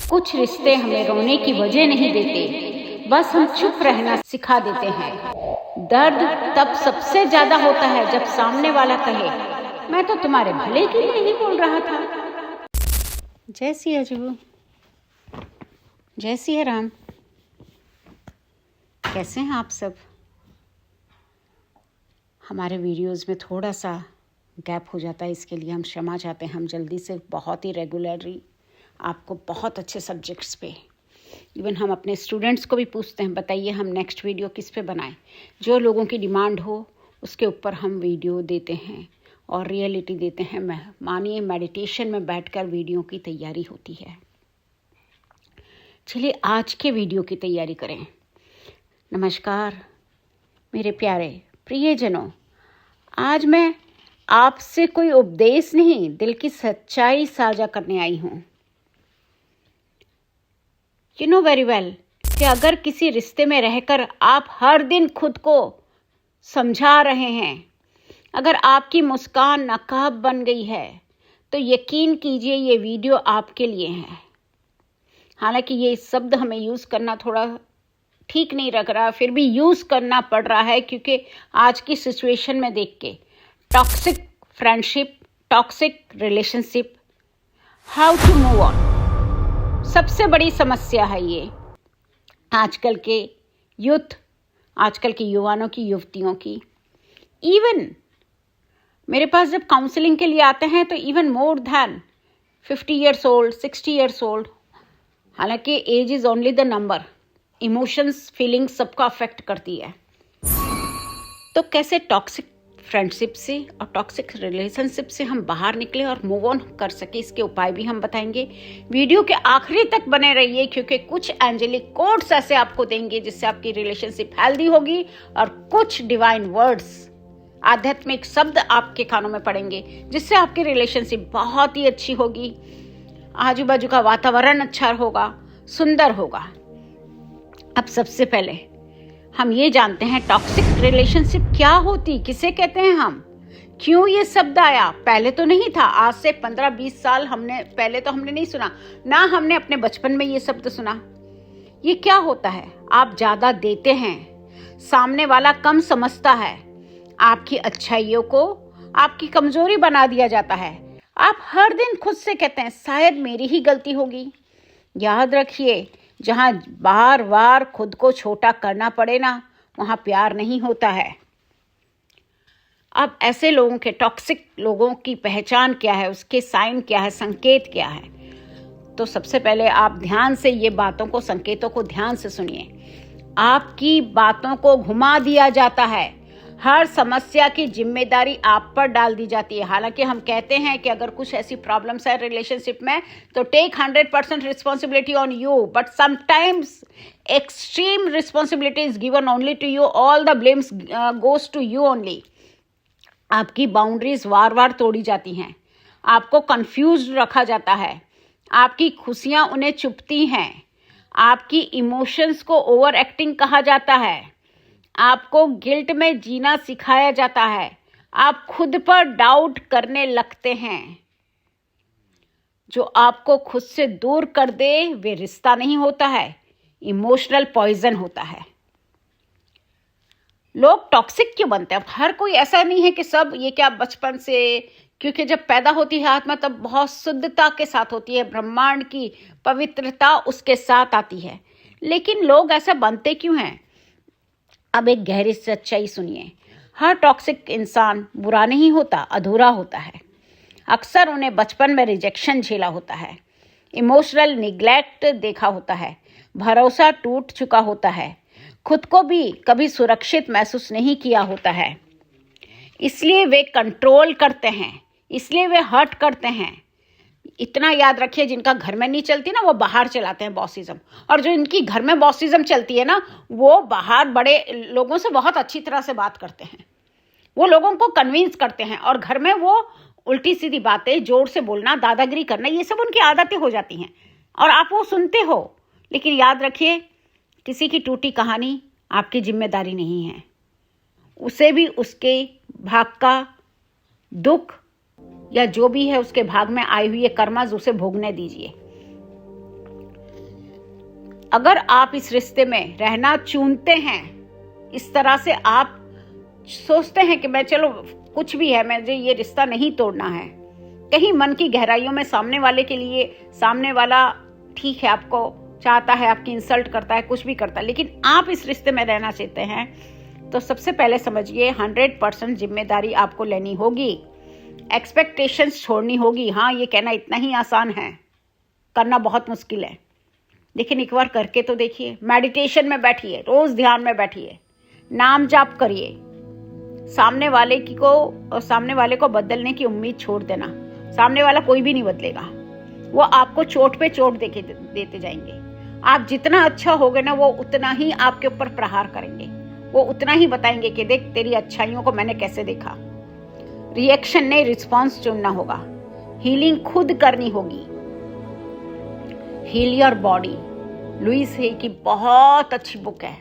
कुछ रिश्ते हमें रोने की वजह नहीं देते, बस हम चुप रहना सिखा देते हैं। दर्द तब सबसे ज्यादा होता है जब सामने वाला कहे, मैं तो तुम्हारे भले के लिए ही बोल रहा था। जय सिया जुगू, जय सिया राम। कैसे हैं आप सब? हमारे वीडियोस में थोड़ा सा गैप हो जाता है, इसके लिए हम क्षमा चाहते हैं। हम जल्दी से बहुत ही रेगुलरली आपको बहुत अच्छे सब्जेक्ट्स पे, इवन हम अपने स्टूडेंट्स को भी पूछते हैं, बताइए हम नेक्स्ट वीडियो किस पे बनाएं। जो लोगों की डिमांड हो उसके ऊपर हम वीडियो देते हैं और रियलिटी देते हैं। मानिए मेडिटेशन में बैठकर वीडियो की तैयारी होती है। चलिए आज के वीडियो की तैयारी करें। नमस्कार मेरे प्यारे प्रियजनों, आज मैं आपसे कोई उपदेश नहीं, दिल की सच्चाई साझा करने आई हूँ। यू नो वेरी वेल कि अगर किसी रिश्ते में रहकर आप हर दिन खुद को समझा रहे हैं, अगर आपकी मुस्कान नकाब बन गई है, तो यकीन कीजिए ये वीडियो आपके लिए है। हालांकि ये शब्द हमें यूज़ करना थोड़ा ठीक नहीं लग रहा, फिर भी यूज़ करना पड़ रहा है, क्योंकि आज की सिचुएशन में देख के toxic friendship, toxic relationship, how to move on, सबसे बड़ी समस्या है ये आजकल के यूथ, आजकल के युवानों की, युवतियों की। इवन मेरे पास जब काउंसलिंग के लिए आते हैं तो even more than 50 years old, 60 years old. हालांकि age is only the number, emotions, feelings सबको अफेक्ट करती है। तो कैसे टॉक्सिक फ्रेंडशिप से और टॉक्सिक रिलेशनशिप से हम बाहर निकले और मूव ऑन कर सके, इसके उपाय भी हम बताएंगे। वीडियो के आखिरी तक बने रहिए, क्योंकि कुछ एंजेलिक कोड्स ऐसे आपको देंगे जिससे आपकी रिलेशनशिप हेल्दी होगी, और कुछ डिवाइन वर्ड्स, आध्यात्मिक शब्द आपके कानों में पड़ेंगे जिससे आपकी रिलेशनशिप बहुत ही अच्छी होगी, आजू बाजू का वातावरण अच्छा होगा, सुंदर होगा। अब सबसे पहले हम ये जानते हैं टॉक्सिक रिलेशनशिप क्या होती, किसे कहते हैं हम, क्यों ये शब्द आया। पहले तो नहीं था, आज से 15-20 साल पहले तो हमने नहीं सुना, ना हमने अपने बचपन में ये शब्द सुना। ये क्या होता है? आप ज्यादा देते हैं, सामने वाला कम समझता है, आपकी अच्छाइयों को आपकी कमजोरी बना दिया जाता है। आप हर दिन खुद से कहते हैं शायद मेरी ही गलती होगी। याद रखिए, जहां बार बार खुद को छोटा करना पड़े ना, वहां प्यार नहीं होता है। अब ऐसे लोगों के, टॉक्सिक लोगों की पहचान क्या है, उसके साइन क्या है, संकेत क्या है? तो सबसे पहले आप ध्यान से ये बातों को, संकेतों को ध्यान से सुनिए। आपकी बातों को घुमा दिया जाता है, हर समस्या की जिम्मेदारी आप पर डाल दी जाती है। हालांकि हम कहते हैं कि अगर कुछ ऐसी प्रॉब्लम्स है रिलेशनशिप में तो take 100% responsibility on you, but sometimes extreme responsibility is given only to you, all the blames goes to you only. आपकी बाउंड्रीज वार वार तोड़ी जाती हैं, आपको कंफ्यूज रखा जाता है, आपकी खुशियां उन्हें चुभती हैं, आपकी इमोशंस को ओवर एक्टिंग कहा जाता है, आपको गिल्ट में जीना सिखाया जाता है, आप खुद पर डाउट करने लगते हैं। जो आपको खुद से दूर कर दे वे रिश्ता नहीं होता है, इमोशनल पॉइजन होता है। लोग टॉक्सिक क्यों बनते हैं? अब हर कोई ऐसा नहीं है कि सब, ये क्या बचपन से, क्योंकि जब पैदा होती है आत्मा तब बहुत शुद्धता के साथ होती है, ब्रह्मांड की पवित्रता उसके साथ आती है। लेकिन लोग ऐसा बनते क्यों हैं? अब एक गहरी सच्चाई सुनिए, हर टॉक्सिक इंसान बुरा नहीं होता, अधूरा होता है। अक्सर उन्हें बचपन में रिजेक्शन झेला होता है, इमोशनल निग्लेक्ट देखा होता है, भरोसा टूट चुका होता है, खुद को भी कभी सुरक्षित महसूस नहीं किया होता है। इसलिए वे कंट्रोल करते हैं, इसलिए वे हर्ट करते हैं। इतना याद रखिए, जिनका घर में नहीं चलती ना वो बाहर चलाते हैं बॉसिज्म, और जो इनकी घर में बॉसिज्म चलती है ना वो बाहर बड़े लोगों से बहुत अच्छी तरह से बात करते हैं, वो लोगों को कन्विंस करते हैं, और घर में वो उल्टी सीधी बातें, जोर से बोलना, दादागिरी करना, ये सब उनकी आदतें हो जाती हैं और आप वो सुनते हो। लेकिन याद रखिए, किसी की टूटी कहानी आपकी जिम्मेदारी नहीं है, उसे भी उसके भाग का दुख या जो भी है उसके भाग में आई हुई ये कर्मज उसे भोगने दीजिए। अगर आप इस रिश्ते में रहना चुनते हैं, इस तरह से आप सोचते हैं कि मैं चलो कुछ भी है, मुझे ये रिश्ता नहीं तोड़ना है, कहीं मन की गहराइयों में सामने वाले के लिए, सामने वाला ठीक है आपको चाहता है, आपकी इंसल्ट करता है, कुछ भी करता है, लेकिन आप इस रिश्ते में रहना चाहते हैं, तो सबसे पहले समझिए 100% जिम्मेदारी आपको लेनी होगी, एक्सपेक्टेशंस छोड़नी होगी। हाँ, ये कहना इतना ही आसान है, करना बहुत मुश्किल है, लेकिन एक बार करके तो देखिए। मेडिटेशन में बैठिए, रोज ध्यान में बैठिए, नाम जाप करिए, सामने वाले को बदलने की उम्मीद छोड़ देना। सामने वाला कोई भी नहीं बदलेगा, वो आपको चोट पे चोट देते जाएंगे। आप जितना अच्छा होगे ना, वो उतना ही आपके ऊपर प्रहार करेंगे, वो उतना ही बताएंगे कि देख तेरी अच्छाइयों को मैंने कैसे देखा। रिएक्शन नहीं, रिस्पॉन्स चुनना होगा। हीलिंग खुद करनी होगी। हील योर बॉडी, लुइस हे की बहुत अच्छी बुक है,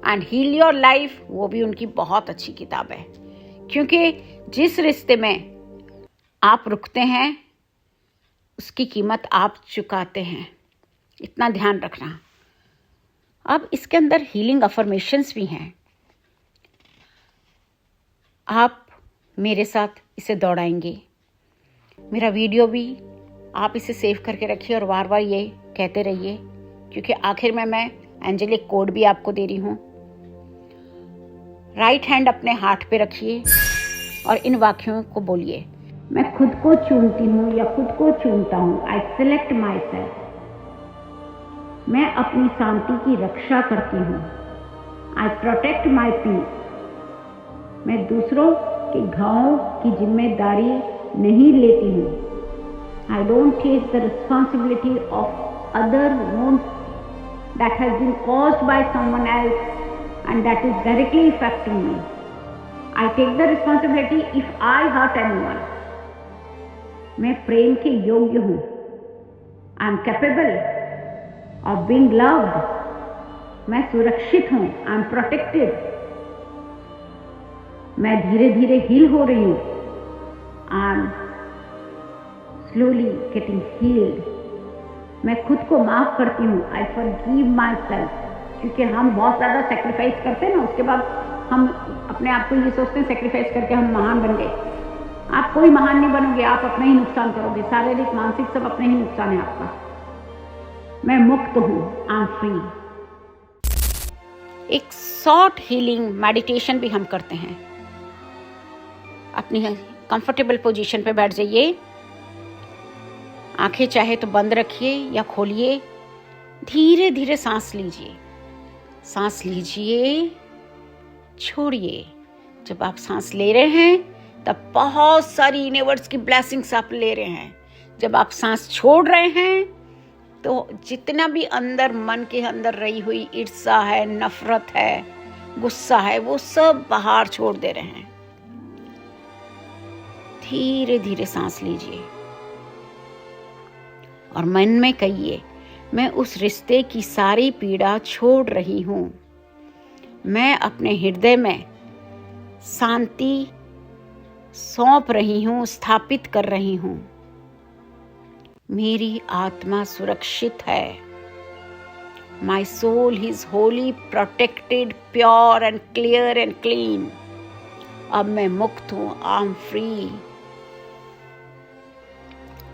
एंड हील योर लाइफ, वो भी उनकी बहुत अच्छी किताब है। क्योंकि जिस रिश्ते में आप रुकते हैं, उसकी कीमत आप चुकाते हैं, इतना ध्यान रखना। अब इसके अंदर हीलिंग अफर्मेशंस भी हैं, आप मेरे साथ इसे दौड़ाएंगे। मेरा वीडियो भी आप इसे सेव करके रखिए और बार बार ये कहते रहिए, क्योंकि आखिर में मैं एंजेलिक कोड भी आपको दे रही हूँ। राइट हैंड अपने हार्ट पे रखिए और इन वाक्यों को बोलिए। मैं खुद को चुनती हूँ या खुद को चुनता हूँ। I select my self. मैं अपनी शांति की रक्षा करती हूँ। I protect my peace. मैं दूसरों के घावों की जिम्मेदारी नहीं लेती हूँ। I don't take the responsibility of other wounds that has been caused by someone else and that is directly affecting me. I take the responsibility if I hurt anyone. मैं प्रेम के योग्य हूँ। I am capable of being loved. मैं सुरक्षित हूँ। I am protected. मैं धीरे धीरे हील हो रही हूँ। I am slowly getting healed. मैं खुद को माफ करती हूँ। I forgive my self. क्योंकि हम बहुत ज़्यादा सेक्रीफाइस करते हैं ना, उसके बाद हम अपने आप को ये सोचते हैं सेक्रीफाइस करके हम महान बन गए। आप कोई महान नहीं बनोगे, आप अपना ही नुकसान करोगे। शारीरिक मानसिक सब अपने ही नुकसान है आपका। मैं मुक्त हूँ। I am free. एक शॉर्ट हीलिंग मेडिटेशन भी हम करते हैं। अपनी कंफर्टेबल पोजीशन पे बैठ जाइए, आंखें चाहे तो बंद रखिए या खोलिए, धीरे धीरे सांस लीजिए। सांस लीजिए, छोड़िए। जब आप सांस ले रहे हैं तब बहुत सारी यूनिवर्स की ब्लेसिंग्स आप ले रहे हैं। जब आप सांस छोड़ रहे हैं तो जितना भी अंदर मन के अंदर रही हुई ईर्ष्या है, नफरत है, गुस्सा है, वो सब बाहर छोड़ दे रहे हैं। धीरे धीरे सांस लीजिए और मन में कहिए, मैं उस रिश्ते की सारी पीड़ा छोड़ रही हूँ। मैं अपने हृदय में शांति सौंप रही हूँ, स्थापित कर रही हूँ। मेरी आत्मा सुरक्षित है। My soul is holy, protected, pure and clear and clean. अब मैं मुक्त हूँ। I am free.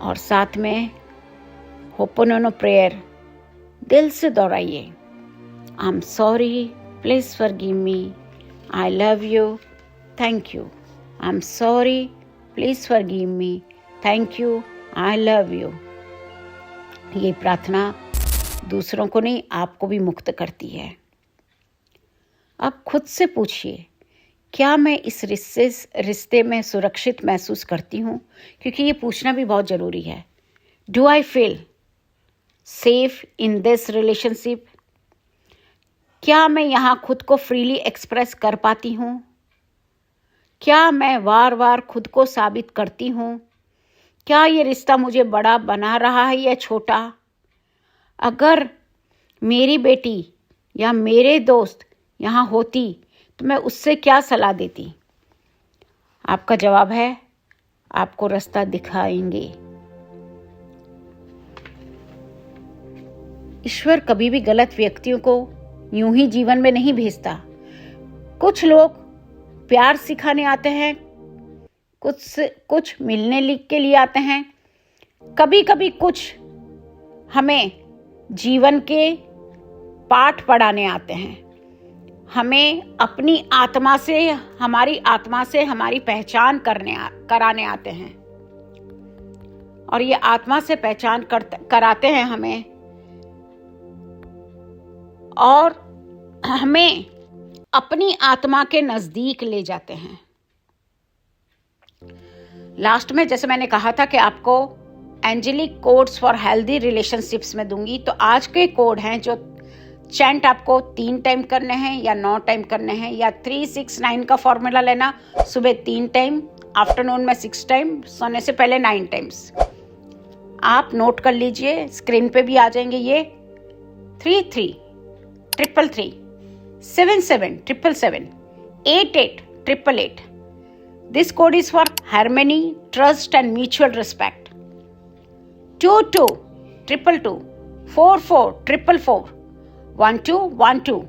और साथ में होपोनोनो प्रेयर दिल से दोहराइए। I am sorry, please forgive me, I love you, thank you. I am sorry, please forgive me, thank you, I love you. ये प्रार्थना दूसरों को नहीं, आपको भी मुक्त करती है। अब खुद से पूछिए, क्या मैं इस रिश्ते में सुरक्षित महसूस करती हूँ? क्योंकि ये पूछना भी बहुत ज़रूरी है। Do I feel safe in this relationship? क्या मैं यहाँ खुद को फ्रीली एक्सप्रेस कर पाती हूँ? क्या मैं बार बार खुद को साबित करती हूँ? क्या ये रिश्ता मुझे बड़ा बना रहा है या छोटा? अगर मेरी बेटी या मेरे दोस्त यहाँ होती तो मैं उससे क्या सलाह देती? आपका जवाब है, आपको रास्ता दिखाएंगे। ईश्वर कभी भी गलत व्यक्तियों को यूं ही जीवन में नहीं भेजता। कुछ लोग प्यार सिखाने आते हैं, कुछ मिलने के लिए आते हैं, कभी कभी कुछ हमें जीवन के पाठ पढ़ाने आते हैं, हमें अपनी आत्मा से, हमारी आत्मा से हमारी पहचान कराने आते हैं। और ये आत्मा से पहचान कराते हैं हमें, और हमें अपनी आत्मा के नजदीक ले जाते हैं। लास्ट में जैसे मैंने कहा था कि आपको angelic codes for healthy relationships में दूंगी, तो आज के कोड हैं जो चैंट आपको 3 टाइम करने हैं या 9 टाइम करने हैं, या 3-6-9 का फॉर्मूला लेना, सुबह 3 टाइम, आफ्टरनून में 6 टाइम, सोने से पहले 9 टाइम्स। आप नोट कर लीजिए, स्क्रीन पे भी आ जाएंगे ये। 33-333, 77-777, 88-888। This code is for harmony, trust and mutual respect. 22-222, 44-444, 1212.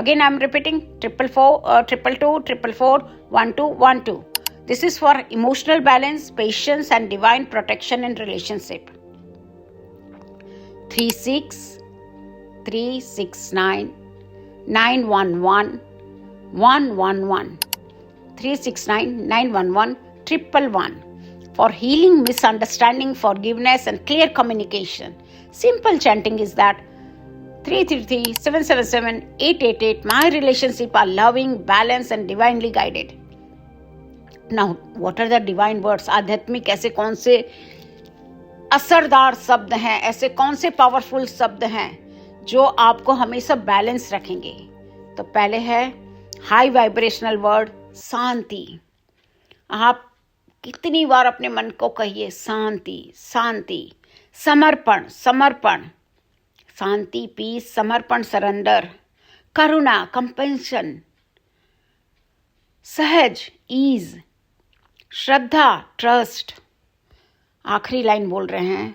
Again I am repeating, 444-444-1212. This is for emotional balance, patience and divine protection in relationship. 36-369-911-111, 369-911-111 for healing, misunderstanding, forgiveness and clear communication. Simple chanting is that 333-777-888. My relationship are loving, balanced and divinely guided. Now, what are the divine words? आध्यात्मिक ऐसे कौन से असरदार शब्द हैं, ऐसे कौन से पावरफुल शब्द हैं जो आपको हमेशा बैलेंस रखेंगे? तो पहले है हाई वाइब्रेशनल वर्ड शांति। आप कितनी बार अपने मन को कहिए शांति, शांति, समर्पण, समर्पण, शांति, पीस, समर्पण, सरेंडर, करुणा, कंपेंशन, सहज, ईज, श्रद्धा, ट्रस्ट। आखिरी लाइन बोल रहे हैं,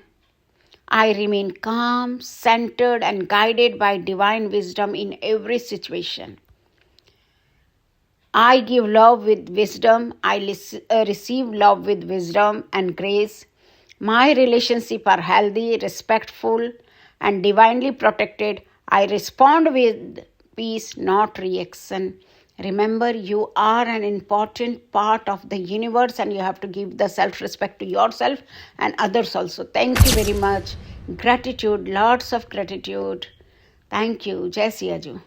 आई रिमेन काम, centred and guided by divine wisdom in every situation. I give love with wisdom. I receive love with wisdom and grace. My relationships are healthy, respectful, and divinely protected. I respond with peace, not reaction. Remember, you are an important part of the universe and you have to give the self-respect to yourself and others also. Thank you very much. Gratitude, lots of gratitude. Thank you. Jai Siya Ju.